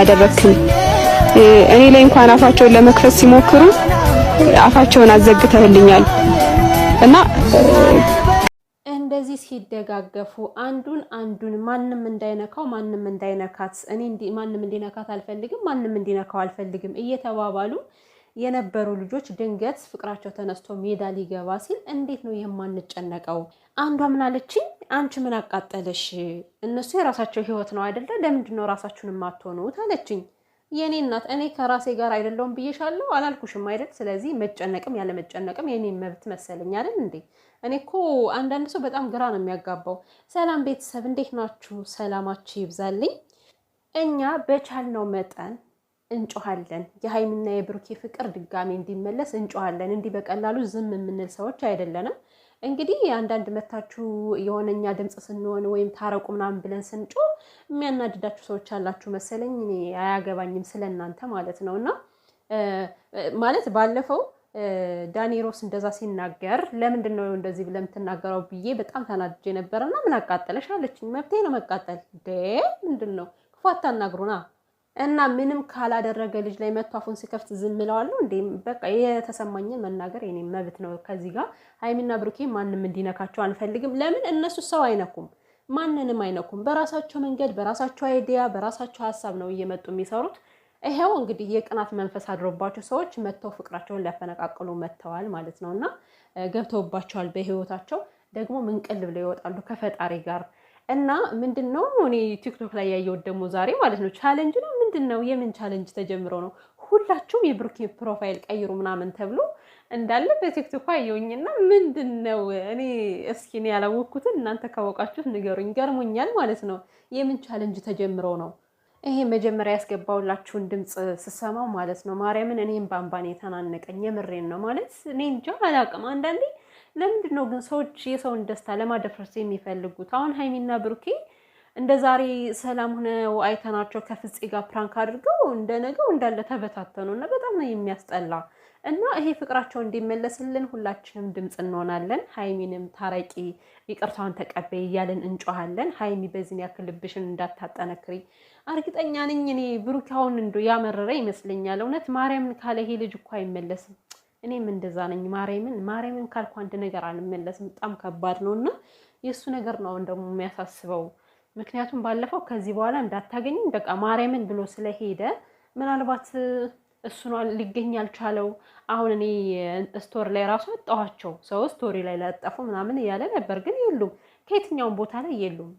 ያደረክኝ እኔ ላይ እንኳን አፋቸውን ለመክፈት ሲሞክሩ አፋቸውን አዘግተህልኛል እና እንደዚህ ሲደጋገፉ አንዱን ማንንም እንዳይነካው ማንንም እንዳይነካት ማንንም እንዲነካት አልፈልግም ማንንም እንዲነካው አልፈልግም እየተባባሉ የነበሩ ልጆች ድንገት ፍቅራቸው ተነስቶ ሜዳ ሊገባ ሲል እንዴት ነው የማንጨነቀው? አንዷ ምን አለችኝ? አንቺ ምን አቃጠለሽ? እነሱ የራሳቸው ህይወት ነው አይደለ? ለምንድን ነው ራሳችሁን የማትሆኑት አለችኝ። የኔ እናት እኔ ከራሴ ጋር አይደለሁም ብዬሻለሁ አላልኩሽም አይደል? ስለዚህ መጨነቅም ያለ መጨነቅም የኔ መብት መሰለኝ አይደል እንዴ? እኔ እኮ አንዳንድ ሰው በጣም ግራ ነው የሚያጋባው። ሰላም ቤተሰብ እንዴት ናችሁ? ሰላማችሁ ይብዛልኝ። እኛ በቻልነው መጠን እንጮሃለን። የሃይሚና የብሩኬ ፍቅር ድጋሜ እንዲመለስ እንጮሃለን። እንዲህ በቀላሉ ዝም የምንል ሰዎች አይደለንም። እንግዲህ አንዳንድ መታችሁ የሆነኛ ድምጽ ስንሆን ወይም ታረቁ ምናምን ብለን ስንጮ የሚያናድዳችሁ ሰዎች አላችሁ መሰለኝ። እኔ አያገባኝም ስለናንተ ማለት ነውና ማለት ባለፈው ዳኒሮስ እንደዛ ሲናገር ለምንድን ነው እንደዚህ ብለህ የምትናገረው ብዬ በጣም ተናድጄ ነበርና ምን አቃጠለሽ አለችኝ። መብቴ ነው መቃጠል ምንድን ነው ክፉ አታናግሩና እና ምንም ካላደረገ ልጅ ላይ መጥቶ አፉን ሲከፍት ዝም እለዋለሁ እንዴ? በቃ የተሰማኝን መናገር የኔ መብት ነው። ከዚህ ጋር ሃይሚና ብሩኬ ማንንም እንዲነካቸው አንፈልግም። ለምን እነሱ ሰው አይነኩም፣ ማንንም አይነኩም። በራሳቸው መንገድ፣ በራሳቸው አይዲያ፣ በራሳቸው ሀሳብ ነው እየመጡ የሚሰሩት። ይሄው እንግዲህ የቅናት መንፈስ አድሮባቸው ሰዎች መጥተው ፍቅራቸውን ሊያፈነቃቅሉ መጥተዋል ማለት ነውና ገብተውባቸዋል። በህይወታቸው ደግሞ ምንቅል ብለው ይወጣሉ ከፈጣሪ ጋር እና ምንድነው እኔ ቲክቶክ ላይ ያየሁት ደግሞ ዛሬ ማለት ነው ቻሌንጅ ነው። ምንድነው የምን ቻሌንጅ ተጀምሮ ነው? ሁላችሁም የብሩኬ ፕሮፋይል ቀይሩ ምናምን ተብሎ እንዳለ በቲክቶክ አየሁኝና ምንድነው እኔ እስኪ እኔ ያላወቅኩትን እናንተ ካወቃችሁት ንገሩኝ። ገርሞኛል ማለት ነው። የምን ቻሌንጅ ተጀምሮ ነው? ይሄ መጀመሪያ ያስገባውላችሁን ድምጽ ስሰማው ማለት ነው ማርያምን እኔም ባምባኔ ተናነቀኝ። የምሬን ነው ማለት እኔ እንጃ አላውቅም። አንዳንዴ ለምንድን ነው ግን ሰዎች የሰውን ደስታ ለማደፍረስ የሚፈልጉት? አሁን ሃይሚና ብሩኬ እንደ ዛሬ ሰላም ሆነው አይተናቸው ከፍፄ ጋር ፕራንክ አድርገው እንደነገው እንዳለ ተበታተኑ እና በጣም ነው የሚያስጠላ። እና ይሄ ፍቅራቸው እንዲመለስልን ሁላችንም ድምጽ እንሆናለን። ሃይሚንም ታረቂ ይቅርታውን ተቀበይ እያለን እንጮሃለን። ሃይሚ በዚህን ያክል ልብሽን እንዳታጠነክሪ እርግጠኛ ነኝ እኔ ብሩኬ አሁን እንደው ያመረረ ይመስለኛል። እውነት ማርያምን ካለ ይሄ ልጅ እኮ አይመለስም። እኔም እንደዛ ነኝ። ማርያምን ካልኩ አንድ ነገር አልመለስም። በጣም ከባድ ነውና የሱ ነገር ነው እንደውም የሚያሳስበው። ምክንያቱም ባለፈው ከዚህ በኋላ እንዳታገኝኝ በቃ ማርያምን ብሎ ስለሄደ ምናልባት እሱ ነው ሊገኝ ያልቻለው። አሁን እኔ ስቶሪ ላይ ራሱ አጣኋቸው። ሰው ስቶሪ ላይ ለጠፉ ምናምን እያለ ነበር፣ ግን የሉም። ከየትኛውም ቦታ ላይ የሉም።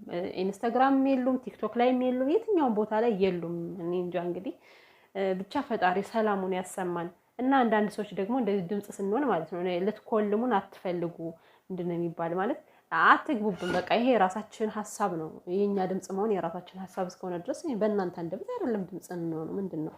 ኢንስታግራም የሉም፣ ቲክቶክ ላይም የሉም፣ የትኛውም ቦታ ላይ የሉም። እኔ እንጃ እንግዲህ ብቻ ፈጣሪ ሰላሙን ያሰማን። እና አንዳንድ ሰዎች ደግሞ እንደዚህ ድምጽ ስንሆን ማለት ነው ልትኮልሙን አትፈልጉ ምንድነው የሚባል ማለት አትግቡብን። በቃ ይሄ የራሳችን ሀሳብ ነው። የኛ ድምጽ መሆን የራሳችን ሀሳብ እስከሆነ ድረስ በእናንተ አንደበት አይደለም ድምጽ ነው። ምንድነው